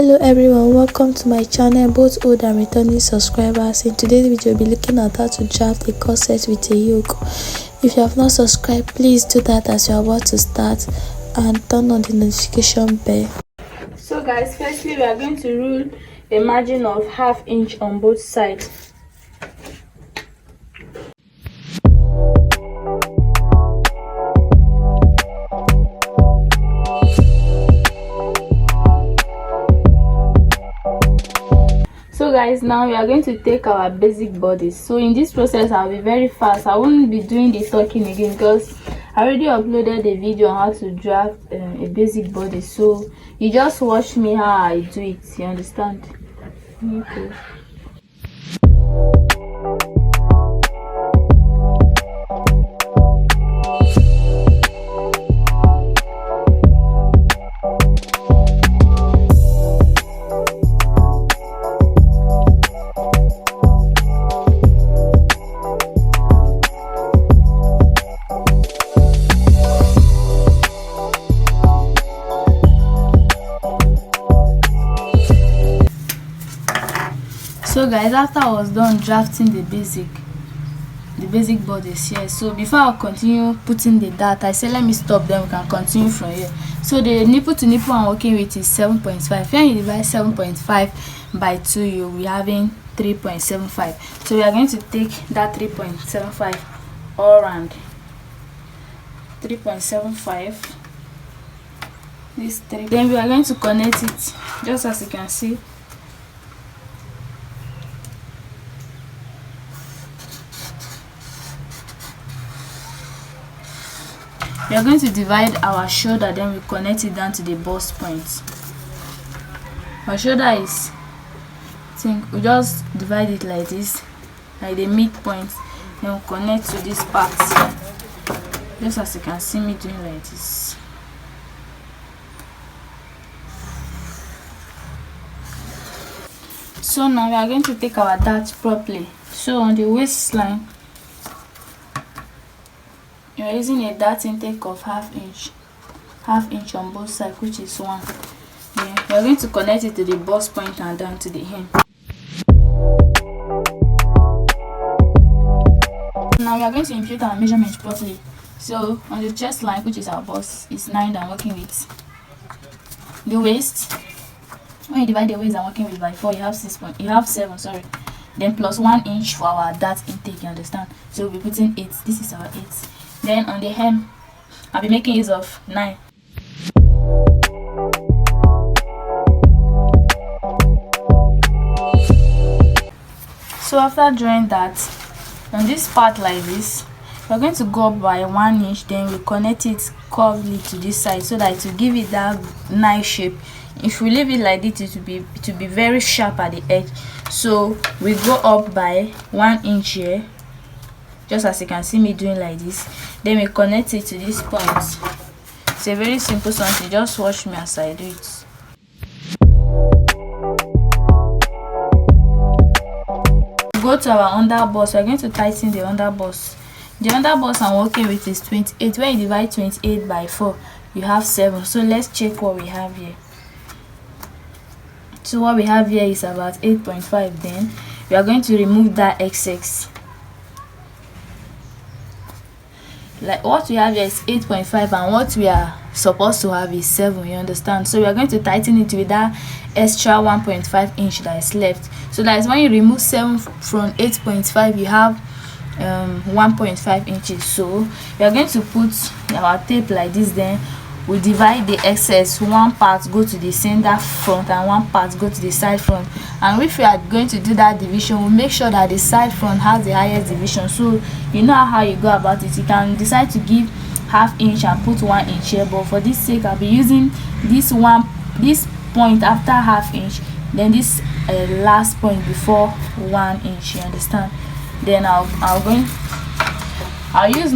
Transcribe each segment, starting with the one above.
Hello everyone, welcome to my channel, both old and returning subscribers. In today's video, we'll be looking at how to draft a corset with a yoke. If you have not subscribed, please do that as you are about to start and turn on the notification bell. So guys, firstly we are going to rule a margin of ½ inch on both sides. So guys, now we are going to take our basic bodies. So in this process I'll be very fast. I won't be doing the talking again because I already uploaded a video on how to draft a basic body. So you just watch me how I do it, you understand? Okay. So guys, after I was done drafting the basic bodies here, so before I continue putting the dart, I said let me stop, then we can continue from here. So the nipple to nipple I'm working with is 7.5. When you divide 7.5 by 2, you'll be having 3.75. so we are going to take that 3.75 all around. 3.75, this 3, then we are going to connect it just as you can see. We are going to divide our shoulder, then we connect it down to the bust point. Our shoulder is, I think we just divide it like this, like the midpoint, then we connect to this part here, just as you can see me doing like this. So now we are going to take our dart properly. So on the waistline, you are using a dart intake of ½ inch on both sides, which is 1. Then we are going to connect it to the bust point and down to the hem. Now we are going to impute our measurements properly. So on the chest line, which is our bust, is 9 that I'm working with. The waist, when you divide the waist I'm working with by 4, you have 7, sorry. Then plus 1 inch for our dart intake, you understand? So we'll be putting 8. This is our 8. Then on the hem, I'll be making use of 9. So after drawing that, on this part like this, we're going to go up by 1 inch, then we connect it curvely to this side so that it will give it that nice shape. If we leave it like this, it will be very sharp at the edge. So we go up by 1 inch here, just as you can see me doing like this. Then we connect it to this point. It's a very simple something, just watch me as I do it. Go to our under bust. We're going to tighten the under bust. The under bust I'm working with is 28. When you divide 28 by 4, you have 7. So let's check what we have here. So what we have here is about 8.5. Then we are going to remove that excess. Like what we have here is 8.5 and what we are supposed to have is 7, you understand? So we are going to tighten it with that extra 1.5 inch that is left. So that is when you remove 7 from 8.5, you have 1.5 inches. So we are going to put our tape like this, then we divide the excess. One part go to the center front and one part go to the side front. And if we are going to do that division, we make sure that the side front has the highest division. So you know how you go about it. You can decide to give ½ inch and put 1 inch here, but for this sake I'll be using this point after ½ inch, then this last point before 1 inch, you understand? Then I'll use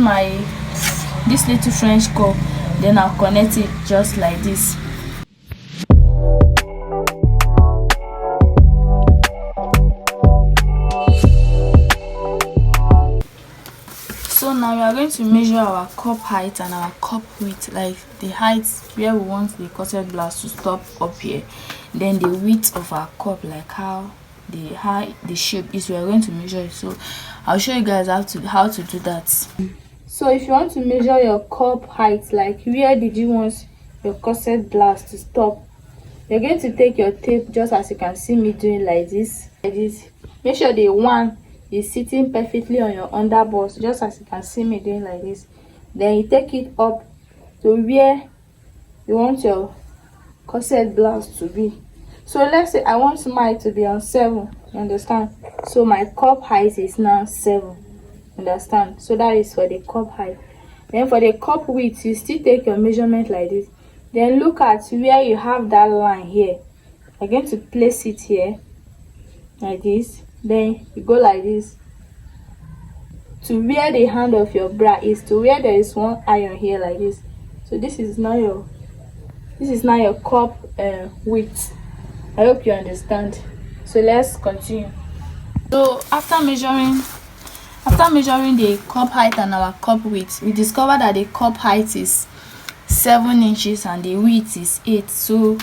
this little French curve, then I'll connect it just like this. So now we are going to measure our cup height and our cup width, like the height where we want the corset blouse to stop up here, then the width of our cup, like how the shape is. We are going to measure it. So I'll show you guys how to do that. So if you want to measure your cup height, like where did you want your corset blouse to stop, you're going to take your tape, just as you can see me doing, like this. Make sure the one is sitting perfectly on your underbust, just as you can see me doing, like this. Then you take it up to where you want your corset blouse to be. So let's say I want mine to be on 7, you understand? So my cup height is now 7, understand? So that is for the cup height. Then for the cup width, you still take your measurement like this. Then look at where you have that line here. You're going to place it here like this. Then you go like this to where the hand of your bra is, to where there is one iron here, like this. So this is now your cup width. I hope you understand. So let's continue. So after measuring the cup height and our cup width, we discovered that the cup height is 7 inches and the width is 8. So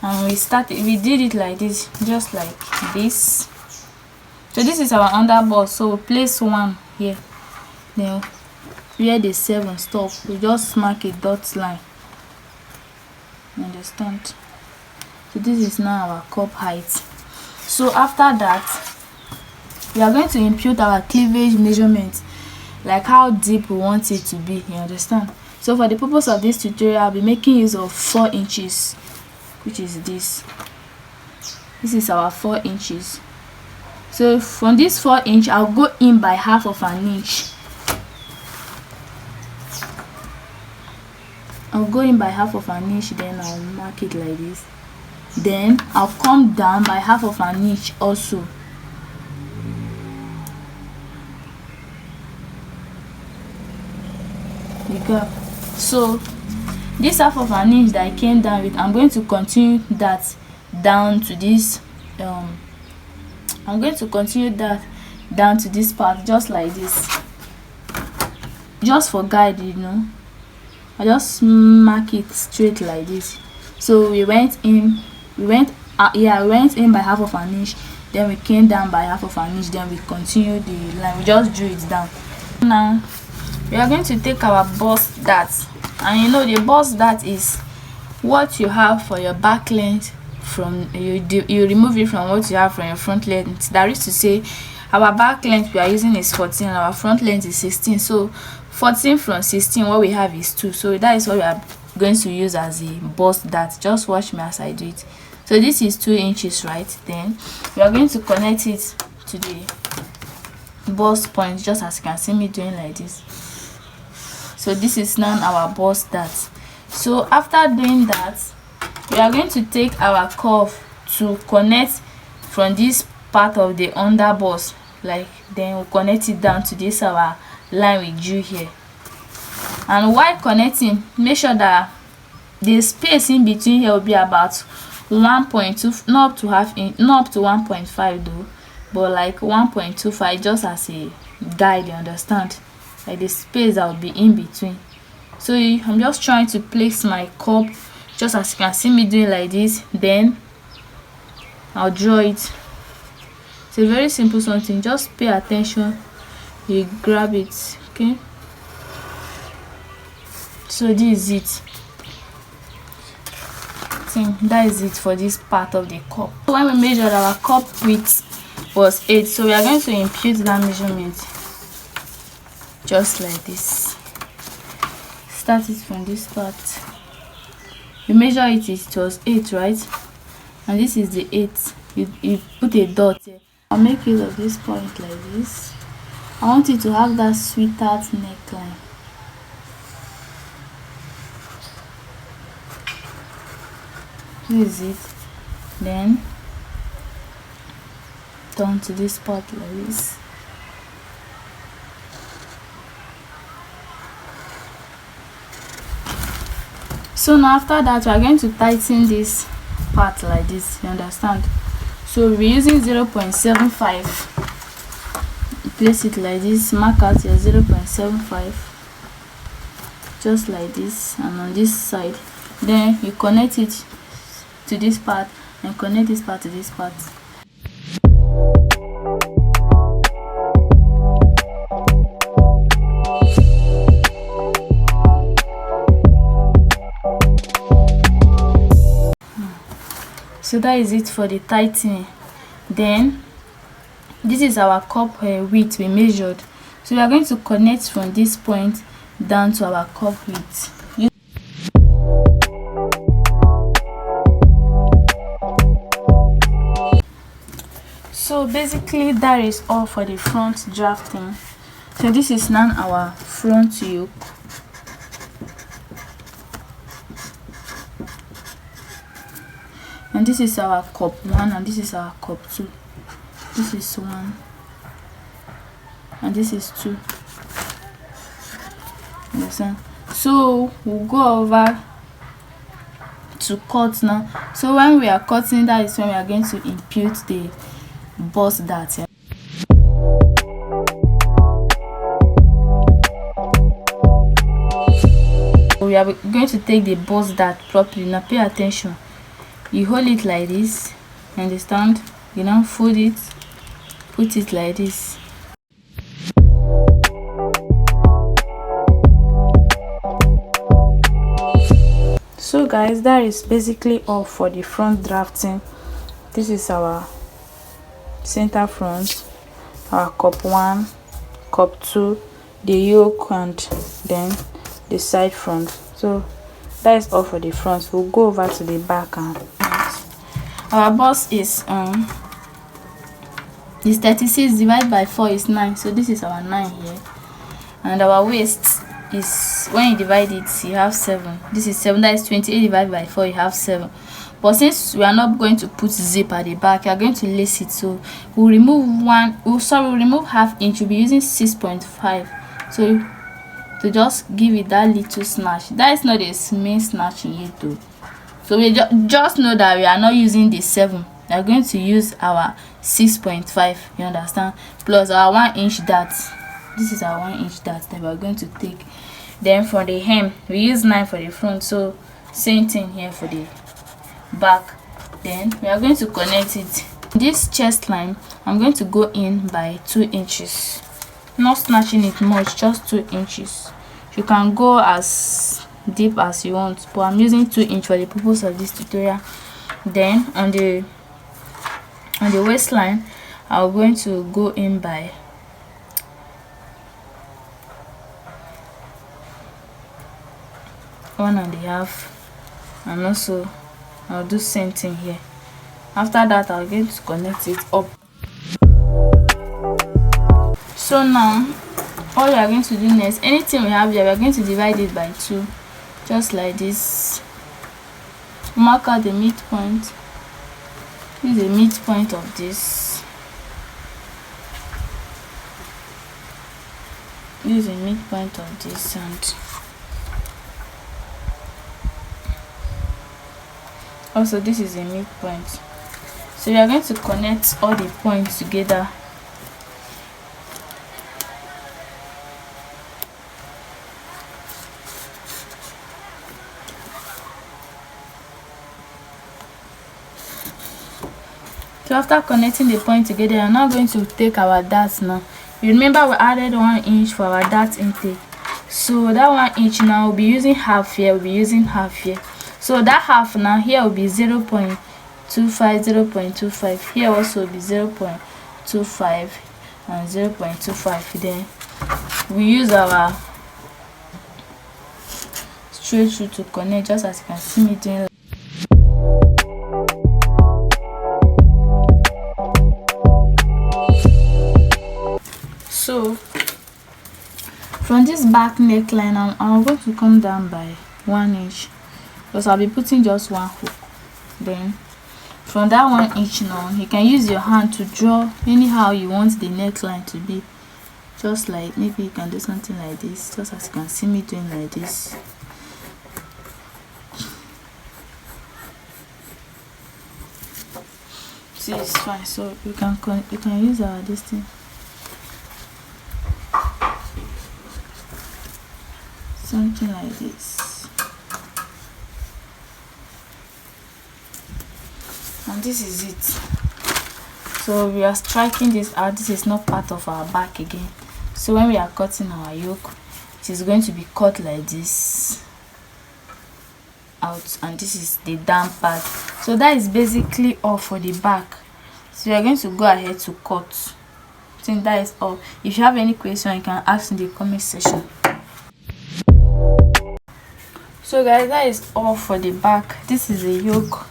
we did it like this, just like this. So this is our underbust. So we place 1 here. Then where the 7 stop, we just mark a dot line. You understand? So this is now our cup height. So after that, we are going to impute our cleavage measurement, like how deep we want it to be. You understand? So for the purpose of this tutorial, I'll be making use of 4 inches, which is this. This is our 4 inches. So from this 4 inch, I'll go in by half of an inch. I'll go in by half of an inch, then I'll mark it like this. Then I'll come down by half of an inch also. You got. So this half of an inch that I came down with, I'm going to continue that down to this I'm going to continue that down to this part, just like this, just for guide, you know. I just mark it straight like this. So we went in by half of an inch, then we came down by half of an inch, then we continued the line. We just drew it down. Now we are going to take our bust dart, and you know the bust dart is what you have for your back length from you remove it from what you have from your front length. That is to say, our back length we are using is 14 and our front length is 16. So 14 from 16, what we have is 2. So that is what we are going to use as a bust dart. Just watch me as I do it. So this is 2 inches, right? Then we are going to connect it to the bust point, just as you can see me doing, like this. So this is now our bust dart. So after doing that, we are going to take our curve to connect from this part of the underbust, like, then we'll connect it down to this our line we drew here. And while connecting, make sure that the space in between here will be about 1.2, not up to half inch, not up to 1.5 though, but like 1.25, just as a guide, you understand, like the space that will be in between. So I'm just trying to place my cup, just as you can see me doing, like this. Then I'll draw it. It's a very simple something, just pay attention, you grab it. Okay, so this is it. That is it for this part of the cup. So when we measured, our cup width was 8, so we are going to impute that measurement just like this. Start it from this part. We measure it was 8, right? And this is the 8. You put a dot here. I'll make use of this point like this. I want it to have that sweetheart neckline. This is it. Then down to this part like this. So now after that, we are going to tighten this part like this, you understand? So we're using 0.75. Place it like this, mark out your 0.75. just like this, and on this side then you connect it to this part and connect this part to this part. So that is it for the tightening. Then this is our cup width we measured, so we are going to connect from this point down to our cup width. So basically that is all for the front drafting. So this is now our front yoke. And this is our cup 1 and this is our cup 2. This is 1 and this is 2. Understand? So we'll go over to cut now. So when we are cutting, that is when we are going to impute the bust dart. Yeah? We are going to take the bust dart properly. Now pay attention. You hold it like this, understand? You now fold it, put it like this. So guys, that is basically all for the front drafting. This is our center front, our cup 1, cup 2, the yoke, and then the side front. So that is all for the front. We'll go over to the back. And our bust is 36 divided by 4 is 9, so this is our 9 here. And our waist is, when you divide it, you have 7. This is 7, that is 28 divided by 4, you have 7. But since we are not going to put zip at the back, you are going to lace it, so we'll remove we'll remove half inch. We'll be using 6.5, so to just give it that little snatch. That is not a main snatch in it though, so we just know that we are not using the 7. We are going to use our 6.5, you understand, plus our 1 inch dart. This is our 1 inch dart that we are going to take. Then for the hem, we use 9 for the front, so same thing here for the back. Then we are going to connect it. This chest line, I'm going to go in by 2 inches, not snatching it much, just 2 inches. You can go as deep as you want, but I'm using 2 inch for the purpose of this tutorial. Then on the waistline, I'm going to go in by 1.5, and also I'll do same thing here. After that, I'll get to connect it up. So now all we are going to do next, anything we have here, we are going to divide it by 2, just like this. Mark out the midpoint. Use the midpoint of this. Use the midpoint of this, and also this is a midpoint. So we are going to connect all the points together. So after connecting the point together, we are now going to take our darts now. Remember, we added 1 inch for our dart intake, so that 1 inch now we'll be using half here, we'll be using half here. So that half now here will be 0.25, 0.25. Here also will be 0.25 and 0.25. Then we use our straight through to connect, just as you can see me doing. So from this back neckline, I'm going to come down by 1 inch, because I'll be putting just 1 hook. Then from that 1 inch now, you can use your hand to draw anyhow you want the neckline to be. Just like, maybe you can do something like this, just as you can see me doing like this. See, it's fine. So you can use this thing. something like this, and this is it. So we are striking this out. This is not part of our back again. So when we are cutting our yoke, it is going to be cut like this out, and this is the down part. So that is basically all for the back. So we are going to go ahead to cut. I think that is all. If you have any question, you can ask in the comment section. So guys, that is all for the back. This is a yoke,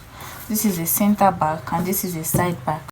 this is a center back, and this is a side back.